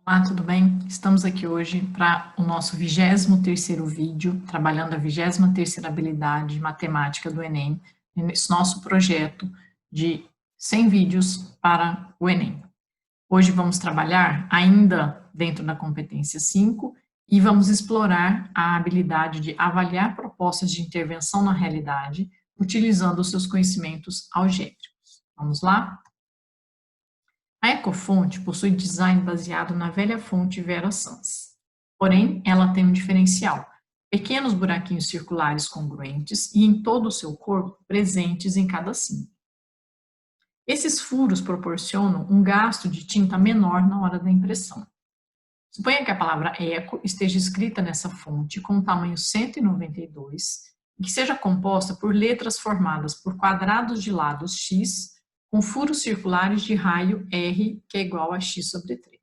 Olá, tudo bem? Estamos aqui hoje para o nosso 23º vídeo, trabalhando a 23ª habilidade de matemática do Enem, nesse nosso projeto de 100 vídeos para o Enem. Hoje vamos trabalhar ainda dentro da competência 5 e vamos explorar a habilidade de avaliar propostas de intervenção na realidade, utilizando os seus conhecimentos algébricos. Vamos lá? A Ecofonte possui design baseado na velha fonte Vera Sans. Porém, ela tem um diferencial: pequenos buraquinhos circulares congruentes e em todo o seu corpo presentes em cada símbolo. Esses furos proporcionam um gasto de tinta menor na hora da impressão. Suponha que a palavra eco esteja escrita nessa fonte com o tamanho 192 e que seja composta por letras formadas por quadrados de lados x com furos circulares de raio R, que é igual a x sobre 3.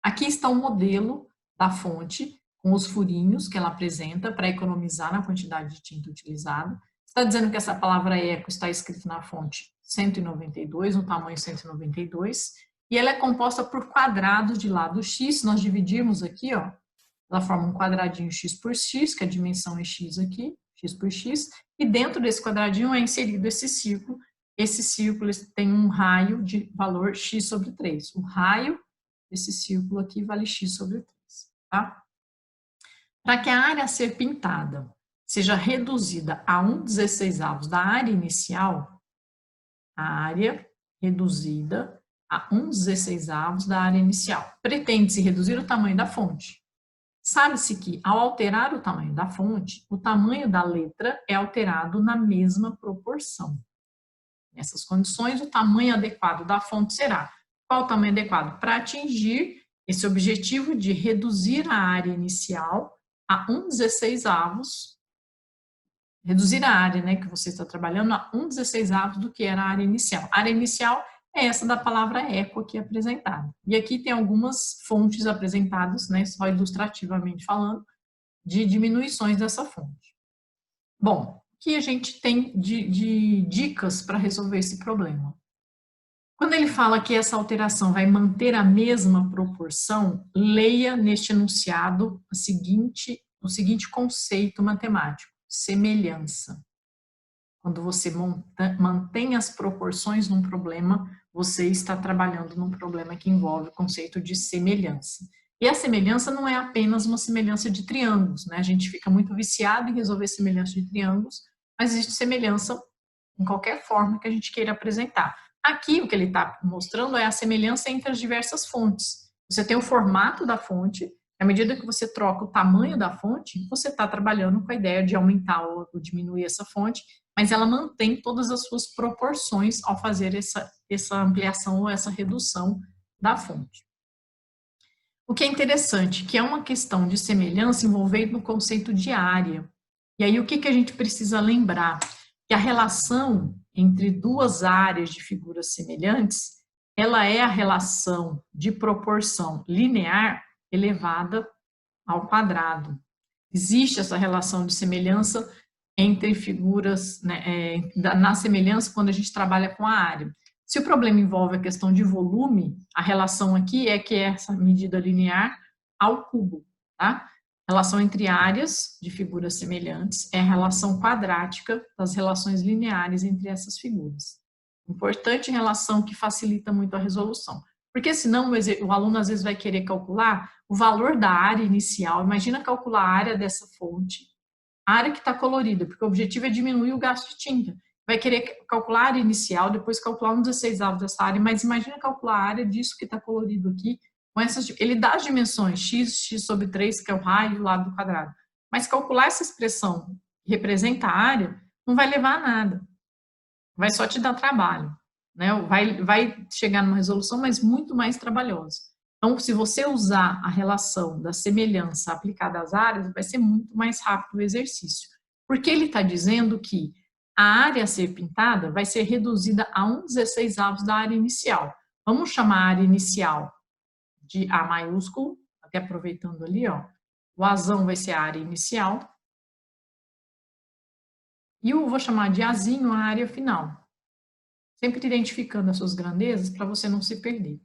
Aqui está o modelo da fonte, com os furinhos que ela apresenta para economizar na quantidade de tinta utilizada. Está dizendo que essa palavra eco está escrita na fonte 192, no tamanho 192, e ela é composta por quadrados de lado x. Nós dividimos aqui, ó, ela forma um quadradinho x por x, que a dimensão é x aqui, x por x, e dentro desse quadradinho é inserido esse círculo. Esse círculo tem um raio de valor x sobre 3. O raio desse círculo aqui vale x sobre 3. Tá? Para que a área a ser pintada seja reduzida a 1/16 da área inicial, a área reduzida a 1/16 da área inicial. Pretende-se reduzir o tamanho da fonte. Sabe-se que, ao alterar o tamanho da fonte, o tamanho da letra é alterado na mesma proporção. Nessas condições, o tamanho adequado da fonte será. Qual o tamanho adequado? Para atingir esse objetivo de reduzir a área inicial a 1/16, reduzir a área, né, que você está trabalhando a 1/16 do que era a área inicial. A área inicial é essa da palavra eco aqui apresentada. E aqui tem algumas fontes apresentadas, né, só ilustrativamente falando, de diminuições dessa fonte. Bom, o que a gente tem de dicas para resolver esse problema? Quando ele fala que essa alteração vai manter a mesma proporção, leia neste enunciado o seguinte conceito matemático: semelhança. Quando você mantém as proporções num problema, você está trabalhando num problema que envolve o conceito de semelhança. E a semelhança não é apenas uma semelhança de triângulos, né? A gente fica muito viciado em resolver semelhança de triângulos, mas existe semelhança em qualquer forma que a gente queira apresentar. Aqui, o que ele está mostrando é a semelhança entre as diversas fontes. Você tem o formato da fonte, à medida que você troca o tamanho da fonte, você está trabalhando com a ideia de aumentar ou diminuir essa fonte, mas ela mantém todas as suas proporções ao fazer essa ampliação ou essa redução da fonte. O que é interessante, que é uma questão de semelhança envolvendo o conceito de área. E aí, o que a gente precisa lembrar? Que a relação entre duas áreas de figuras semelhantes, ela é a relação de proporção linear elevada ao quadrado. Existe essa relação de semelhança entre figuras, né, na semelhança quando a gente trabalha com a área. Se o problema envolve a questão de volume, a relação aqui é que é essa medida linear ao cubo, tá? A relação entre áreas de figuras semelhantes é a relação quadrática das relações lineares entre essas figuras. Importante relação que facilita muito a resolução. Porque senão o aluno às vezes vai querer calcular o valor da área inicial. Imagina calcular a área dessa fonte, a área que está colorida, porque o objetivo é diminuir o gasto de tinta. Vai querer calcular a área inicial, depois calcular 1/16 dessa área, mas imagina calcular a área disso que está colorido aqui, com essas, ele dá as dimensões, x sobre 3, que é o raio do lado do quadrado. Mas calcular essa expressão que representa a área, não vai levar a nada. Vai só te dar trabalho, né? Vai chegar numa resolução, mas muito mais trabalhosa. Então, se você usar a relação da semelhança aplicada às áreas, vai ser muito mais rápido o exercício. Porque ele está dizendo que a área a ser pintada vai ser reduzida a 1/16 da área inicial. Vamos chamar a área inicial de A maiúsculo, até aproveitando ali, ó. O Azão vai ser a área inicial. E eu vou chamar de Azinho a área final. Sempre identificando as suas grandezas para você não se perder.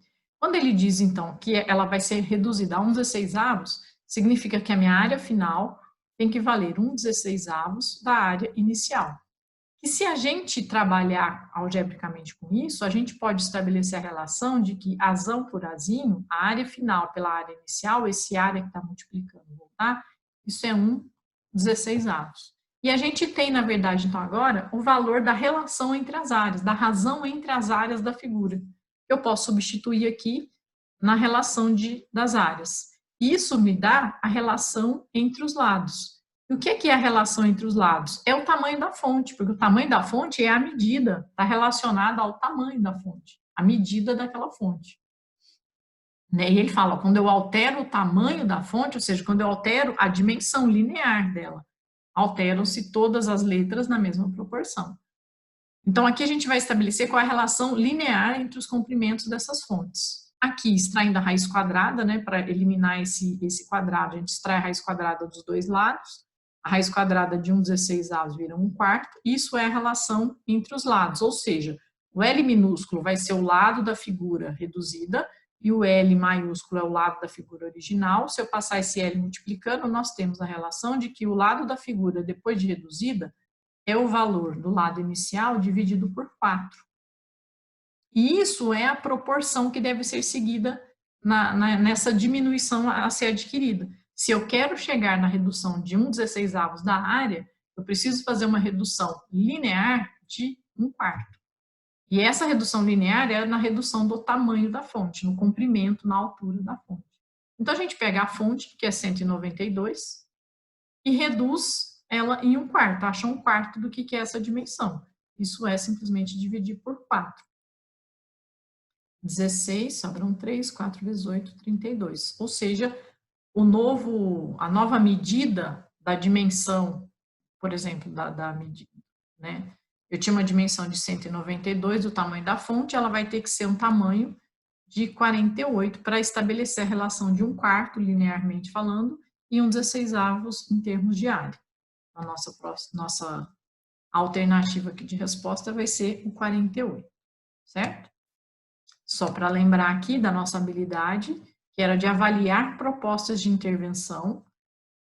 Quando ele diz, então, que ela vai ser reduzida a 1/16, significa que a minha área final tem que valer 1/16 da área inicial. E se a gente trabalhar algebricamente com isso, a gente pode estabelecer a relação de que azão por azinho, a área final pela área inicial, esse área que está multiplicando, tá? Isso é 1/16. E a gente tem, na verdade, então agora, o valor da relação entre as áreas, da razão entre as áreas da figura. Eu posso substituir aqui na relação das áreas. Isso me dá a relação entre os lados. E o que é a relação entre os lados? É o tamanho da fonte, porque o tamanho da fonte é a medida, está relacionada ao tamanho da fonte, a medida daquela fonte. Né? E ele fala, quando eu altero o tamanho da fonte, ou seja, quando eu altero a dimensão linear dela, alteram-se todas as letras na mesma proporção. Então, aqui a gente vai estabelecer qual é a relação linear entre os comprimentos dessas fontes. Aqui, extraindo a raiz quadrada, né, para eliminar esse quadrado, a gente extrai a raiz quadrada dos dois lados. A raiz quadrada de 1/16 vira 1/4. Isso é a relação entre os lados, ou seja, o L minúsculo vai ser o lado da figura reduzida e o L maiúsculo é o lado da figura original. Se eu passar esse L multiplicando, nós temos a relação de que o lado da figura, depois de reduzida, é o valor do lado inicial dividido por 4. E isso é a proporção que deve ser seguida nessa diminuição a ser adquirida. Se eu quero chegar na redução de 1/16 da área, eu preciso fazer uma redução linear de 1/4. E essa redução linear é na redução do tamanho da fonte, no comprimento, na altura da fonte. Então, a gente pega a fonte, que é 192, e reduz ela em 1/4, acha 1/4 do que é essa dimensão. Isso é simplesmente dividir por 4. 16, sobram 3, 4 vezes 8, 32. Ou seja, a nova medida da dimensão, por exemplo, da medida, né? Eu tinha uma dimensão de 192, o tamanho da fonte, ela vai ter que ser um tamanho de 48 para estabelecer a relação de 1/4, linearmente falando, e 1/16 em termos de área. A nossa alternativa aqui de resposta vai ser o 48, certo? Só para lembrar aqui da nossa habilidade, que era de avaliar propostas de intervenção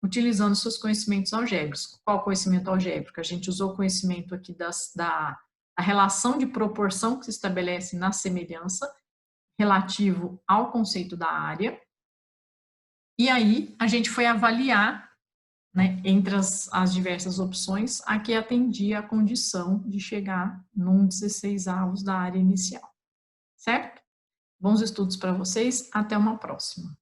utilizando seus conhecimentos algébricos. Qual conhecimento algébrico? A gente usou o conhecimento aqui da relação de proporção que se estabelece na semelhança relativo ao conceito da área. E aí, a gente foi avaliar, né, entre as diversas opções, a que atendia a condição de chegar num 1/16 da área inicial. Certo? Bons estudos para vocês, até uma próxima.